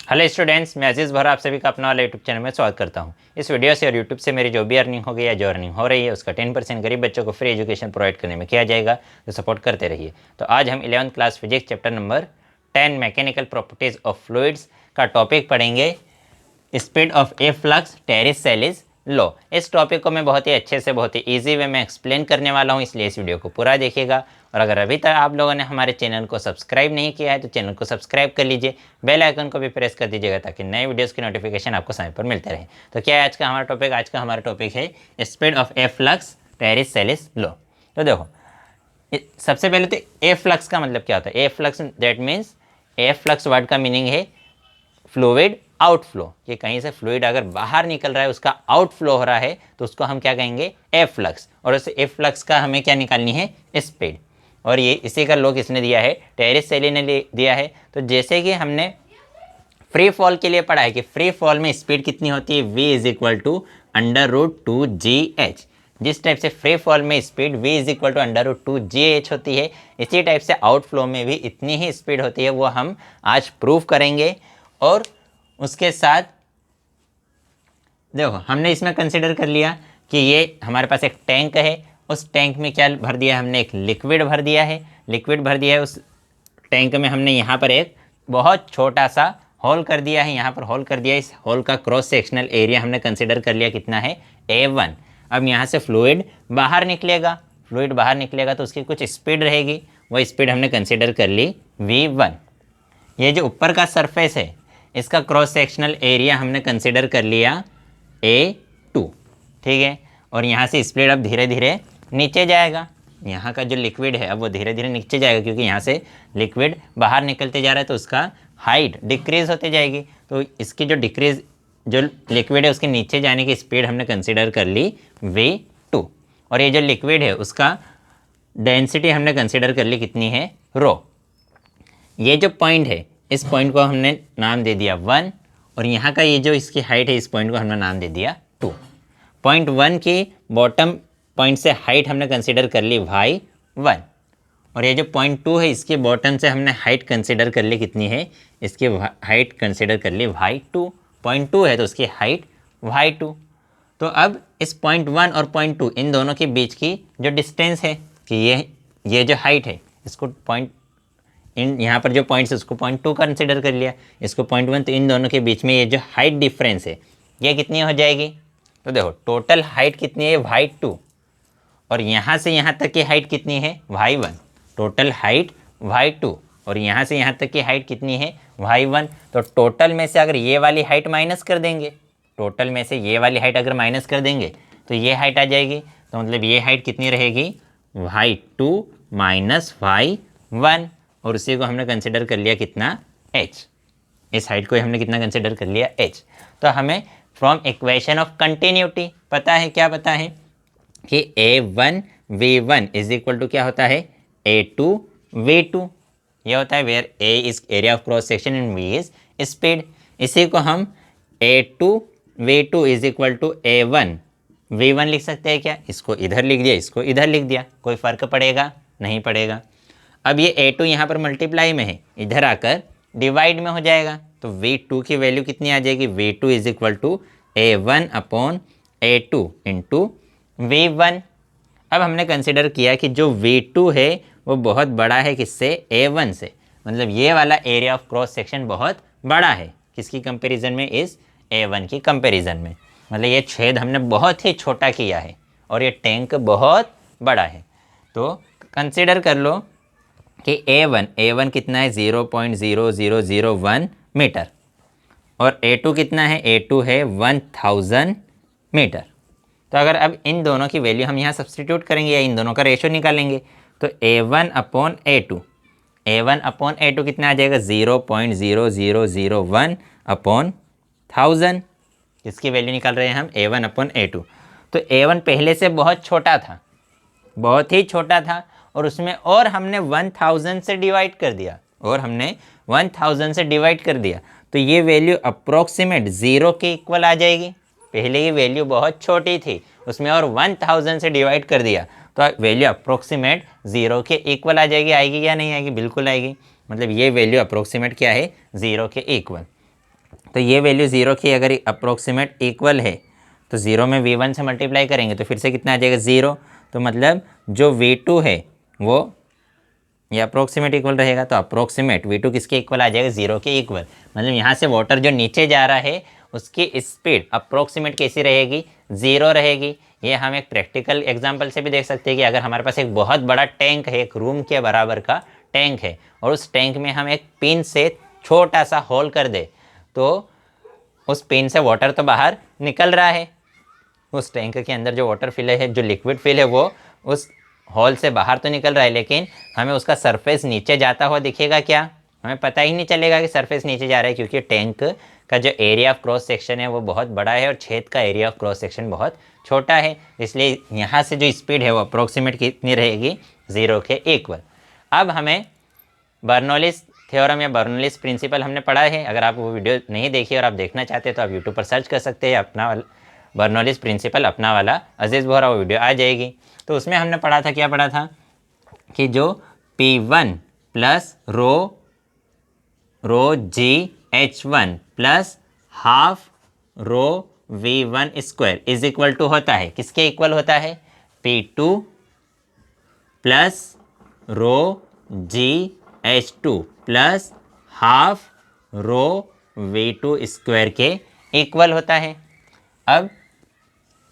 Hello students, मैं अजीज़ भरा आप सभी का अपना वाला यूट्यूब चैनल में स्वागत करता हूं। इस वीडियो से और यूट्यूब से मेरी जो भी अर्निंग हो गई या जो अर्निंग हो रही है उसका 10% गरीब बच्चों को फ्री एजुकेशन प्रोवाइड करने में किया जाएगा, तो सपोर्ट करते रहिए। तो आज हम 11th class physics chapter number 10 mechanical properties of fluids का टॉपिक पढ़ेंगे, speed of efflux Torricelli's law. इस टॉपिक को मैं बहुत ही अच्छे से बहुत ही इजी वे में एक्सप्लेन करने वाला हूँ, इसलिए इस वीडियो को पूरा देखिएगा। और अगर अभी तक आप लोगों ने हमारे चैनल को सब्सक्राइब नहीं किया है तो चैनल को सब्सक्राइब कर लीजिए, बेल आइकन को भी प्रेस कर दीजिएगा ताकि नए वीडियोस की नोटिफिकेशन आपको समय पर मिलते रहे। तो क्या है आज का हमारा टॉपिक? आज का हमारा टॉपिक है speed of efflux Torricelli's law. तो देखो, सबसे पहले तो ए फ्लक्स का मतलब क्या होता है? Efflux that means, efflux word का मीनिंग है फ्लूइड आउटफ्लो। ये कहीं से फ्लूइड अगर बाहर निकल रहा है, उसका आउटफ्लो हो रहा है, तो उसको हम क्या कहेंगे? ए फ्लक्स। और उस ए फ्लक्स का हमें क्या निकालनी है? स्पीड। और ये इसी का लॉ किसने दिया है? टेरिस-सेली ने दिया है। तो जैसे कि हमने फ्री फॉल के लिए पढ़ा है कि फ्री फॉल में स्पीड कितनी होती है? v is equal to √2gh। जिस टाइप से फ्री फॉल में speed v is equal to √2gh होती है, इसी टाइप से आउटफ्लो में भी इतनी ही स्पीड होती है। वो हम आज प्रूव करेंगे। और उसके साथ देखो, हमने इसमें कंसिडर कर लिया कि ये हमारे पास एक टैंक है, उस टैंक में क्या भर दिया? हमने एक लिक्विड भर दिया है। लिक्विड भर दिया है उस टैंक में, हमने यहाँ पर एक बहुत छोटा सा होल कर दिया है, यहाँ पर होल कर दिया है। इस होल का क्रॉस सेक्शनल एरिया हमने कंसिडर कर लिया, कितना है? A1। अब यहाँ से फ्लूइड बाहर निकलेगा, फ्लूइड बाहर निकलेगा तो उसकी कुछ स्पीड रहेगी, वो स्पीड हमने कंसिडर कर ली v1। ये जो ऊपर का सरफेस है, इसका क्रॉस सेक्शनल एरिया हमने कंसिडर कर लिया A2, ठीक है। और यहाँ से स्पीड अब धीरे धीरे नीचे जाएगा। यहाँ का जो लिक्विड है अब वो धीरे धीरे नीचे जाएगा, क्योंकि यहाँ से लिक्विड बाहर निकलते जा रहा है तो उसका हाइट डिक्रीज होते जाएगी। तो इसकी जो डिक्रीज जो लिक्विड है उसके नीचे जाने की स्पीड हमने कंसिडर कर ली v2। और ये जो लिक्विड है उसका डेंसिटी हमने कंसिडर कर ली, कितनी है? रो। ये जो पॉइंट है, इस पॉइंट को हमने नाम दे दिया 1। और यहाँ का ये जो इसकी हाइट है, इस पॉइंट को हमने नाम दे दिया 2। पॉइंट 1 की बॉटम पॉइंट से हाइट हमने कंसिडर कर ली y1। और ये जो पॉइंट 2 है, इसके बॉटम से हमने हाइट कंसिडर कर ली, कितनी है? इसकी हाइट कंसिडर कर ली y2। पॉइंट 2 है तो उसकी हाइट y2। तो अब इस पॉइंट 1 और पॉइंट 2 इन दोनों के बीच की जो डिस्टेंस है कि ये जो हाइट है, इसको पॉइंट इन यहाँ पर जो पॉइंट्स है उसको पॉइंट 2 कंसिडर कर लिया, इसको पॉइंट 1। तो इन दोनों के बीच में ये जो हाइट डिफरेंस है ये कितनी हो जाएगी? तो देखो, टोटल हाइट कितनी है? y2। और यहाँ से यहाँ तक की हाइट कितनी है? y1। टोटल हाइट y2 और यहाँ से यहाँ तक की हाइट कितनी है? y1। तो टोटल में से अगर ये वाली हाइट माइनस कर देंगे, टोटल में से ये वाली हाइट अगर माइनस कर देंगे तो ये हाइट आ जाएगी। तो मतलब ये हाइट कितनी रहेगी? y2 minus y1। और उसी को हमने कंसिडर कर लिया कितना? h। इस हाइट को हमने कितना कंसिडर कर लिया? h। तो हमें फ्रॉम इक्वेशन ऑफ कंटिन्यूटी पता है, क्या पता है? कि A1 V1 is equal to क्या होता है? A2 V2। ये होता है where A is area of cross section and V is speed. इसी को हम A2 V2 is equal to A1 V1 लिख सकते हैं क्या? इसको इधर लिख दिया, इसको इधर लिख दिया, कोई फर्क पड़ेगा? नहीं पड़ेगा। अब ये A2 यहाँ पर मल्टीप्लाई में है, इधर आकर डिवाइड में हो जाएगा, तो V2 की वैल्यू कितनी आ जाएगी? V2 is equal to A1 upon A2 into V1। अब हमने कंसिडर किया कि जो V2 है वो बहुत बड़ा है, किससे? A1 से। मतलब ये वाला एरिया ऑफ क्रॉस सेक्शन बहुत बड़ा है, किसकी कंपैरिजन में? इस A1 की कंपैरिजन में। मतलब ये छेद हमने बहुत ही छोटा किया है और ये टैंक बहुत बड़ा है। तो कंसिडर कर लो कि A1 कितना है? 0.0001 मीटर। और A2 कितना है? A2 है 1000 मीटर। तो अगर अब इन दोनों की वैल्यू हम यहाँ सब्सटीट्यूट करेंगे या इन दोनों का रेशो निकालेंगे, तो A1 अपॉन A2 कितना आ जाएगा? 0.0001 अपॉन 1000। इसकी वैल्यू निकाल रहे हैं हम A1 अपॉन A2। तो A1 पहले से बहुत छोटा था, बहुत ही छोटा था, और उसमें और हमने 1000 से डिवाइड कर दिया, तो ये वैल्यू अप्रोक्सीमेट 0 के इक्वल आ जाएगी। पहले की वैल्यू बहुत छोटी थी, उसमें और 1000 से डिवाइड कर दिया, तो वैल्यू अप्रोक्सीमेट 0 के इक्वल आ जाएगी। आएगी या नहीं आएगी? बिल्कुल आएगी। मतलब ये वैल्यू अप्रोक्सीमेट क्या है? 0 के इक्वल। तो ये वैल्यू 0 की अगर अप्रोक्सीमेट इक्वल है तो 0 में V1 से मल्टीप्लाई करेंगे तो फिर से कितना आ जाएगा 0। तो मतलब जो V2 है वो ये अप्रोक्सीमेट इक्वल रहेगा, तो अप्रोक्सीमेट V2 किसके इक्वल आ जाएगा 0 के इक्वल। मतलब यहाँ से वाटर जो नीचे जा रहा है उसकी स्पीड अप्रोक्सीमेट कैसी रहेगी 0 रहेगी। ये हम एक प्रैक्टिकल एग्जांपल से भी देख सकते हैं कि अगर हमारे पास एक बहुत बड़ा टैंक है, एक रूम के बराबर का टैंक है, और उस टैंक में हम एक पिन से छोटा सा होल कर दे तो उस पिन से वाटर तो बाहर निकल रहा है, उस टैंक के अंदर जो वाटर फिल है, जो लिक्विड फिल है, वो उस होल से बाहर तो निकल रहा है, लेकिन हमें उसका सरफेस नीचे जाता हुआ दिखेगा क्या? हमें पता ही नहीं चलेगा कि सरफेस नीचे जा रहा है, क्योंकि टैंक का जो एरिया ऑफ क्रॉस सेक्शन है वो बहुत बड़ा है और छेद का एरिया ऑफ क्रॉस सेक्शन बहुत छोटा है। इसलिए यहाँ से जो स्पीड है वो अप्रोक्सीमेट कितनी रहेगी 0 के इक्वल। अब हमें बर्नौलीज थ्योरम या बर्नौलीज प्रिंसिपल हमने पढ़ा है। अगर आप वो वीडियो नहीं देखी और आप देखना चाहते हैं तो आप यूट्यूब पर सर्च कर सकते हैं अपना बर्नौलीज प्रिंसिपल अपना वाला अजीज़ बोहरा, वो वीडियो आ जाएगी। तो उसमें हमने पढ़ा था, क्या पढ़ा था कि जो P1 plus rho GH1 plus half rho V1 square is equal to होता है, किसके इक्वल होता है? P2 plus rho GH2 plus half rho V2 square के इक्वल होता है। अब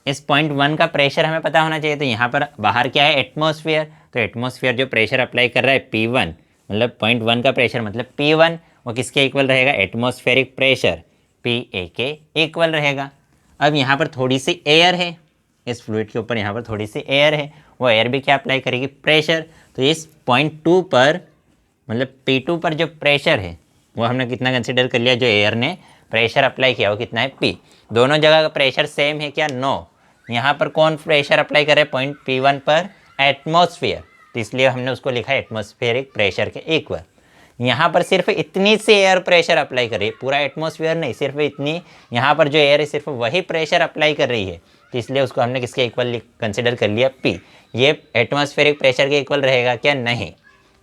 इस पॉइंट 1 का प्रेशर हमें पता होना चाहिए। तो यहाँ पर बाहर क्या है? एटमॉस्फेयर। तो एटमॉस्फेयर जो प्रेशर अप्लाई कर रहा है P1, मतलब पॉइंट 1 का प्रेशर मतलब P1, वो किसके इक्वल रहेगा? एटमॉस्फेरिक प्रेशर PA के इक्वल रहेगा। अब यहाँ पर थोड़ी सी एयर है, इस फ्लूइड के ऊपर यहाँ पर थोड़ी सी एयर है, वो एयर भी क्या अप्लाई करेगी? प्रेशर। तो इस पॉइंट 2 पर मतलब P2 पर जो प्रेशर है वो हमने कितना कंसिडर कर लिया? जो एयर ने प्रेशर अप्लाई किया वो कितना है? P। दोनों जगह का प्रेशर सेम है क्या? नो। यहाँ पर कौन प्रेशर अप्लाई करे? पॉइंट P1 पर एटमॉस्फेयर, तो इसलिए हमने उसको लिखा है एटमॉस्फेरिक प्रेशर के इक्वल। यहाँ पर सिर्फ इतनी सी एयर प्रेशर अप्लाई कर रही है, पूरा एटमॉस्फेयर नहीं, सिर्फ इतनी, यहाँ पर जो एयर है सिर्फ वही प्रेशर अप्लाई कर रही है, तो इसलिए उसको हमने किसके इक्वल कंसिडर कर लिया? P। ये एटमॉस्फेरिक प्रेशर के इक्वल रहेगा क्या? नहीं।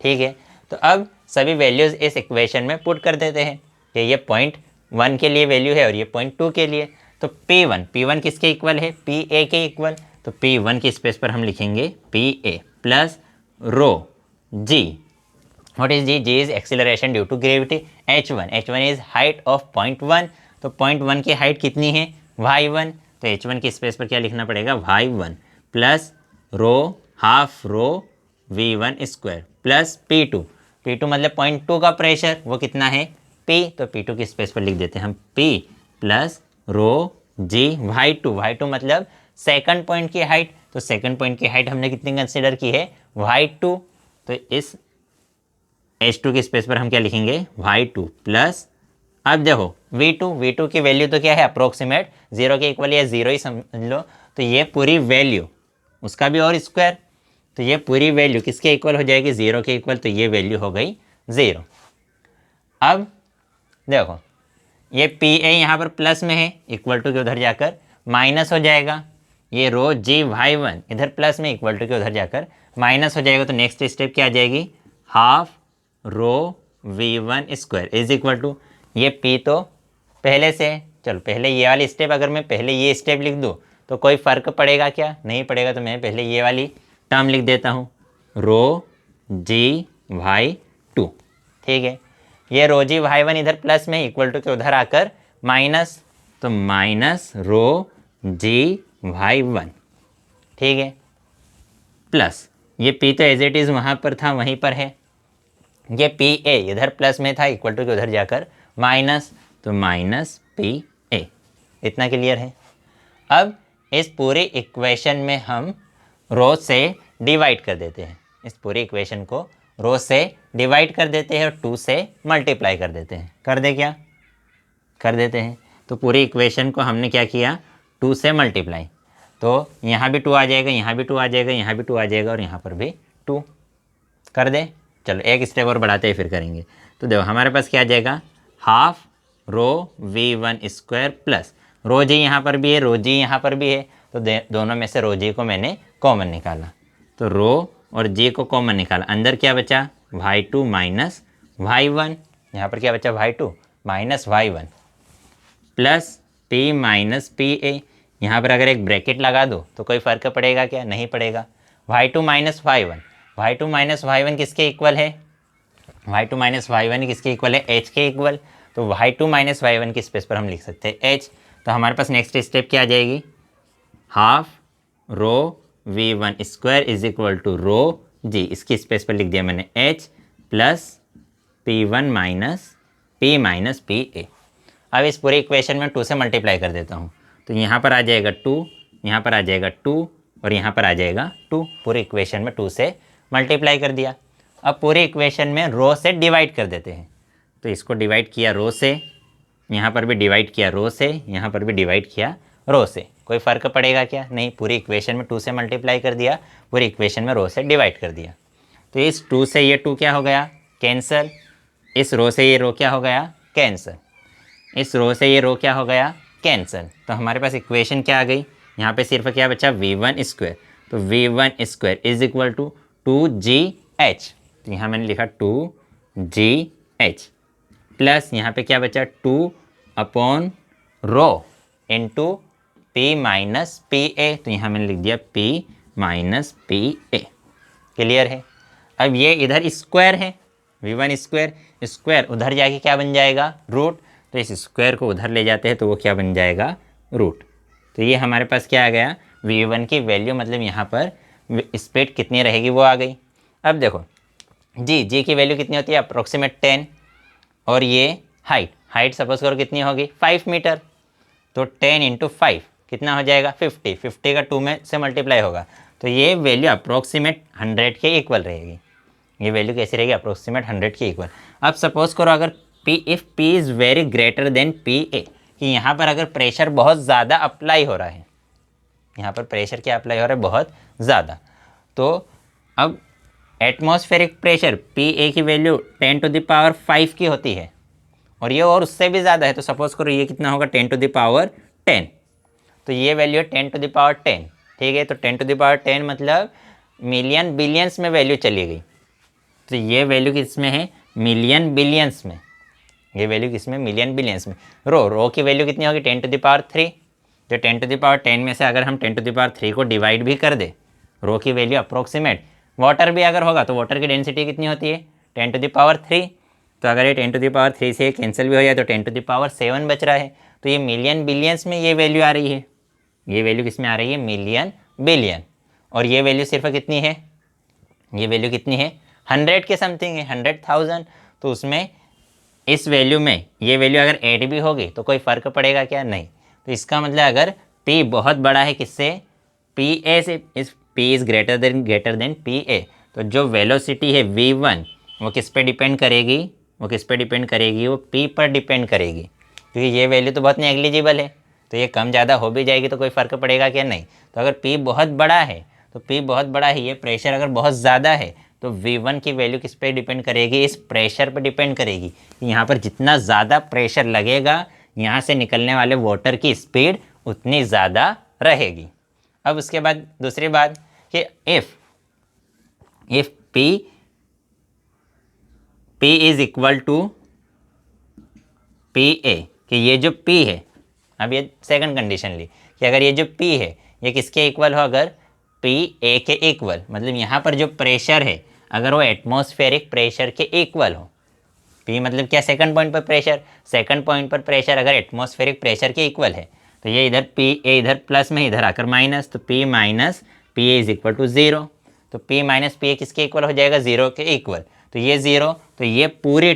ठीक है, तो अब सभी वैल्यूज़ इस इक्वेशन में पुट कर देते हैं कि ये पॉइंट 1 के लिए वैल्यू है और ये पॉइंट 2 के लिए। तो P1 किसके इक्वल है? PA के इक्वल। तो P1 की स्पेस पर हम लिखेंगे PA plus rho G। What is G? G is acceleration due to gravity. H1 is height of point 1। तो पॉइंट 1 की हाइट कितनी है? y1। तो H1 की स्पेस पर क्या लिखना पड़ेगा? y1 प्लस रो half rho V1 square plus P2 मतलब पॉइंट 2 का प्रेशर वो कितना है? P। तो P2 की स्पेस पर लिख देते हैं हम P plus rho G y2 मतलब सेकंड पॉइंट की हाइट। तो सेकंड पॉइंट की हाइट हमने कितनी कंसिडर की है? y2। तो इस H2 की स्पेस पर हम क्या लिखेंगे? y2 प्लस, अब देखो V2 की वैल्यू तो क्या है? अप्रोक्सीमेट 0 के इक्वल या 0 ही समझ लो। तो ये पूरी वैल्यू उसका भी और स्क्वायर, तो ये पूरी वैल्यू किसके इक्वल हो जाएगी? 0 के इक्वल। तो ये वैल्यू हो गई 0। अब देखो ये PA यहाँ पर प्लस में है, इक्वल टू के उधर जाकर माइनस हो जाएगा। ये रो GY1 इधर प्लस में, इक्वल टू के उधर जाकर माइनस हो जाएगा। तो नेक्स्ट स्टेप क्या आ जाएगी? Half rho V1 square is equal to, ये P तो पहले से, चलो पहले ये वाली स्टेप, अगर मैं पहले ये स्टेप लिख दूँ तो कोई फ़र्क पड़ेगा क्या? नहीं पड़ेगा। तो मैं पहले ये वाली टर्म लिख देता हूँ, रो GY2। ठीक है, ये रो GY1 इधर प्लस में, इक्वल टू के उधर आकर माइनस, तो माइनस रो GY1। ठीक है, प्लस ये P तो एज इट इज़ वहाँ पर था वहीं पर है, ये PA इधर प्लस में था, इक्वल टू के उधर जाकर माइनस, तो माइनस PA। इतना क्लियर है। अब इस पूरे इक्वेशन में हम रो से डिवाइड कर देते हैं, इस पूरी इक्वेशन को रो से डिवाइड कर देते हैं और 2 से मल्टीप्लाई कर देते हैं। कर दे क्या? कर देते हैं। तो पूरी इक्वेशन को हमने क्या किया? 2 से मल्टीप्लाई। तो यहाँ भी 2 आ जाएगा, यहाँ भी 2 आ जाएगा, यहाँ भी 2 आ जाएगा और यहाँ पर भी 2। कर दे। चलो एक स्टेप और बढ़ाते हैं फिर करेंगे। तो देखो हमारे पास क्या आ जाएगा? Half rho V1 square plus rho g यहाँ पर भी है, रो जी यहाँ पर भी है, तो दोनों में से रो जी को मैंने कॉमन निकाला। तो रो और जी को कॉमन निकाला, अंदर क्या बचा? y2 minus y1। यहाँ पर क्या बचा? y2 minus y1। Plus P minus P ए। यहाँ पर अगर एक ब्रैकेट लगा दो तो कोई फ़र्क पड़ेगा क्या? नहीं पड़ेगा। y2 minus y1, y2 minus y1 किसके इक्वल है? y2 माइनस y1 किसके इक्वल है? h के इक्वल। तो y2 माइनस y1 की स्पेस पर हम लिख सकते हैं h। तो हमारे पास नेक्स्ट स्टेप क्या आ जाएगी? Half rho v1 square is equal to rho g, इसकी स्पेस पर लिख दिया मैंने h plus p1 minus P A. अब इस पूरे इक्वेशन में 2 से मल्टीप्लाई कर देता हूँ, तो यहाँ पर आ जाएगा 2, यहाँ पर आ जाएगा 2 और यहाँ पर आ जाएगा 2। पूरे इक्वेशन में 2 से मल्टीप्लाई कर दिया। अब पूरे इक्वेशन में रो से डिवाइड कर देते हैं, तो इसको डिवाइड किया रो से, यहाँ पर भी डिवाइड किया रो से, यहाँ पर भी डिवाइड किया रो से। कोई फ़र्क पड़ेगा क्या? नहीं। पूरी इक्वेशन में 2 से मल्टीप्लाई कर दिया, पूरी इक्वेशन में रो से डिवाइड कर दिया। तो इस 2 से ये 2 क्या हो गया? कैंसल। इस रो से ये रो क्या हो गया? कैंसल। इस रो से ये रो क्या हो गया? कैंसल। तो हमारे पास इक्वेशन क्या आ गई? यहाँ पे सिर्फ क्या बचा? v1 square. तो v1 square is equal to 2gh। तो यहाँ मैंने लिखा 2gh प्लस यहाँ पे क्या बचा? 2 upon rho into p minus P ए। तो यहाँ मैंने लिख दिया p माइनस पी ए। क्लियर है? अब ये इधर स्क्वायर है, v1 स्क्वायर, स्क्वायर उधर जाके क्या बन जाएगा? रूट। तो इस स्क्वायर को उधर ले जाते हैं तो वो क्या बन जाएगा? रूट। तो ये हमारे पास क्या आ गया? v1 की वैल्यू, मतलब यहाँ पर स्पीड कितनी रहेगी वो आ गई। अब देखो जी की वैल्यू कितनी होती है? अप्रोक्सीमेट 10। और ये हाइट सपोज करो कितनी होगी? 5 मीटर। तो 10 इंटू 5 कितना हो जाएगा? 50। 50 का 2 में से मल्टीप्लाई होगा, तो ये वैल्यू अप्रोक्सीमेट 100 के इक्वल रहेगी। ये वैल्यू कैसी रहेगी? अप्रोक्सीमेट 100 के इक्वल। अब सपोज करो अगर if P is very greater than P A, कि यहाँ पर अगर प्रेशर बहुत ज़्यादा अप्लाई हो रहा है, यहाँ पर प्रेशर क्या अप्लाई हो रहा है? बहुत ज़्यादा। तो अब एटमॉस्फेरिक प्रेशर पी ए की वैल्यू 10 टू द पावर 5 की होती है, और ये और उससे भी ज़्यादा है। तो सपोज करो ये कितना होगा? 10 टू द पावर 10। तो ये वैल्यू है 10 टू द पावर 10। ठीक है, तो 10 टू द पावर 10 मतलब मिलियन बिलियंस में वैल्यू चली गई। तो ये वैल्यू किस में है? मिलियन बिलियंस में। ये वैल्यू किस में? मिलियन बिलियंस में। रो की वैल्यू कितनी होगी? 10 टू द पावर 3। तो 10 टू द पावर 10 में से अगर हम 10 टू द पावर 3 को डिवाइड भी कर दे, रो की वैल्यू अप्रोक्सीमेट, वाटर भी अगर होगा तो वाटर की डेंसिटी कितनी होती है? 10 टू द पावर 3। तो अगर ये 10 टू द पावर 3 से कैंसिल भी हो जाए तो 10 टू द पावर 7 बच रहा है। तो ये मिलियन बिलियंस में ये वैल्यू आ रही है। ये वैल्यू किस में आ रही है? Million billion. और ये वैल्यू सिर्फ कितनी है? ये वैल्यू कितनी है? 100 के समथिंग है, 100,000। तो उसमें इस वैल्यू में ये वैल्यू अगर ऐड भी होगी तो कोई फ़र्क पड़ेगा क्या? नहीं। तो इसका मतलब अगर P बहुत बड़ा है किससे? पी ए से, इस P is greater than P A, तो जो वेलोसिटी है v1 वो किस पे डिपेंड करेगी? वो किस पे डिपेंड करेगी? वो P पर डिपेंड करेगी, क्योंकि ये वैल्यू तो बहुत नेग्लिजिबल है। तो ये कम ज़्यादा हो भी जाएगी तो कोई फ़र्क पड़ेगा क्या? नहीं। तो अगर P बहुत बड़ा है, तो P बहुत बड़ा है, ये प्रेशर अगर बहुत ज़्यादा है, तो v1 की वैल्यू किस पे डिपेंड करेगी? इस प्रेशर पे डिपेंड करेगी। यहाँ पर जितना ज़्यादा प्रेशर लगेगा, यहाँ से निकलने वाले वाटर की स्पीड उतनी ज़्यादा रहेगी। अब उसके बाद दूसरी बात कि if P is equal to P A, कि ये जो P है, अब ये सेकंड कंडीशन ली कि अगर ये जो P है ये किसके इक्वल हो? अगर पी ए के इक्वल, मतलब यहाँ पर जो प्रेशर है अगर वो एटमॉस्फेरिक प्रेशर के इक्वल हो। P मतलब क्या? सेकंड पॉइंट पर प्रेशर। सेकंड पॉइंट पर प्रेशर अगर एटमॉस्फेरिक प्रेशर के इक्वल है, तो ये इधर पी ए इधर प्लस में, इधर आकर माइनस, तो P minus P A is equal to 0। तो P माइनस पी ए किसके इक्वल हो जाएगा? 0 के इक्वल। तो ये 0, तो ये पूरी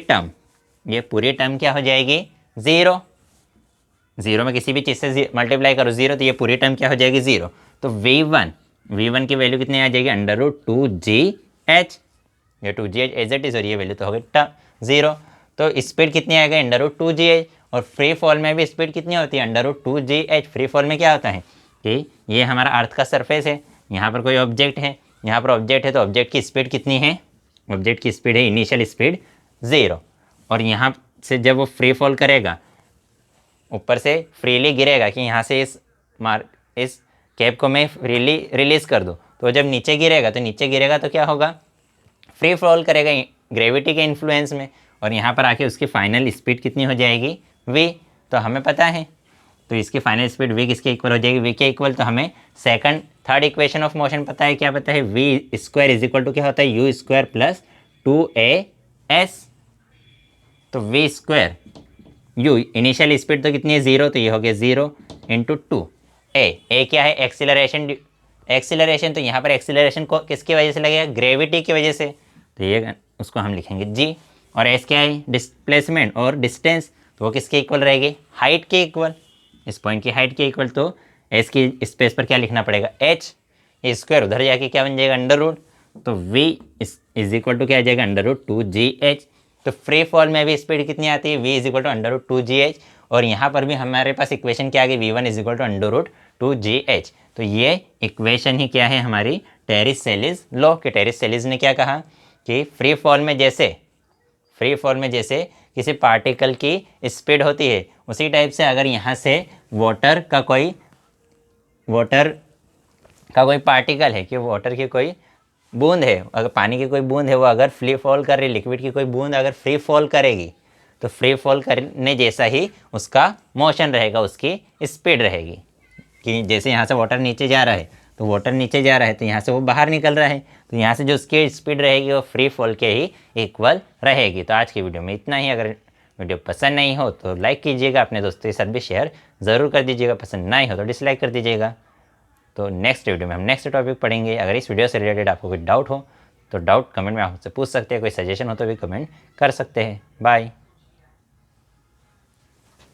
टर्म क्या हो जाएगी? 0। 0 में किसी भी चीज़ से मल्टीप्लाई करो 0, तो ये पूरी टर्म क्या हो जाएगी? 0। तो v1 की वैल्यू कितनी आ जाएगी? √2gh। ये 2gh एज इट इज, और ये वैल्यू तो हो गई 0। तो स्पीड कितनी आएगा? √2gh। और फ्री फॉल में भी स्पीड कितनी होती है? √2gh। फ्री फॉल में क्या होता है कि ये हमारा अर्थ का सरफेस है, यहाँ पर कोई ऑब्जेक्ट है, यहाँ पर ऑब्जेक्ट है, तो ऑब्जेक्ट की स्पीड कितनी है? ऑब्जेक्ट की स्पीड है इनिशियल स्पीड 0। और यहाँ से जब वो फ्री फॉल करेगा, ऊपर से फ्रीली गिरेगा, कि यहाँ से इस कैप को मैं फ्रीली रिलीज़ कर दूँ, तो जब नीचे गिरेगा तो क्या होगा? फ्री फॉल करेगा ग्रेविटी के इन्फ्लुएंस में, और यहाँ पर आके उसकी फाइनल स्पीड कितनी हो जाएगी? v। तो हमें पता है तो इसकी फाइनल स्पीड v किसके इक्वल हो जाएगी, v के इक्वल। तो हमें second third equation of motion पता है, क्या पता है, v square is equal to क्या होता है, u स्क्वायर प्लस 2as। तो v square u initial speed तो कितनी है 0, तो ये हो गया 0 इंटू 2 a क्या है, एक्सीलरेशन। एक्सीलरेशन तो यहाँ पर एक्सीलरेशन को किसकी वजह से लगेगा, ग्रेविटी की वजह से, तो ये उसको हम लिखेंगे g। और s क्या है, डिस्प्लेसमेंट और डिस्टेंस, तो वो किसके इक्वल रहेगी, हाइट के इक्वल, इस पॉइंट की हाइट के इक्वल। तो s की स्पेस पर क्या लिखना पड़ेगा, h, ये स्क्वायर उधर जाके क्या बन जाएगा, अंडर रूट। तो v इज इक्वल टू क्या आ जाएगा, अंडर रूट 2gh। तो फ्री फॉल में भी स्पीड कितनी आती है, v is equal to under root 2gh। और यहाँ पर भी हमारे पास इक्वेशन क्या आ गई, v1 is equal to under root 2gh। तो ये इक्वेशन ही क्या है हमारी टेरिस-सेलिस लॉ के। टेरिस-सेलिस ने क्या कहा कि फ्री फॉल में जैसे किसी पार्टिकल की स्पीड होती है, उसी टाइप से अगर यहाँ से वाटर का कोई पार्टिकल है, कि वाटर की कोई बूंद है, अगर पानी की कोई बूंद है, वो अगर फ्री फॉल कर रही, लिक्विड की कोई बूंद अगर फ्री फॉल करेगी, तो फ्री फॉल करने जैसा ही उसका मोशन रहेगा, उसकी स्पीड रहेगी। कि जैसे यहाँ से वाटर नीचे जा रहा है, तो वाटर नीचे जा रहा है, तो यहाँ से वो बाहर निकल रहा है, तो यहाँ से जो उसकी स्पीड रहेगी वो फ्री फॉल के ही इक्वल रहेगी। तो आज की वीडियो में इतना ही। अगर वीडियो पसंद नहीं हो तो लाइक कीजिएगा, अपने दोस्तों के साथ भी शेयर ज़रूर कर दीजिएगा, पसंद नहीं हो तो डिसलाइक कर दीजिएगा। तो नेक्स्ट वीडियो में हम नेक्स्ट टॉपिक पढ़ेंगे। अगर इस वीडियो से रिलेटेड आपको कोई डाउट हो तो डाउट कमेंट में आपसे पूछ सकते हैं, कोई सजेशन हो तो भी कमेंट कर सकते हैं। बाय।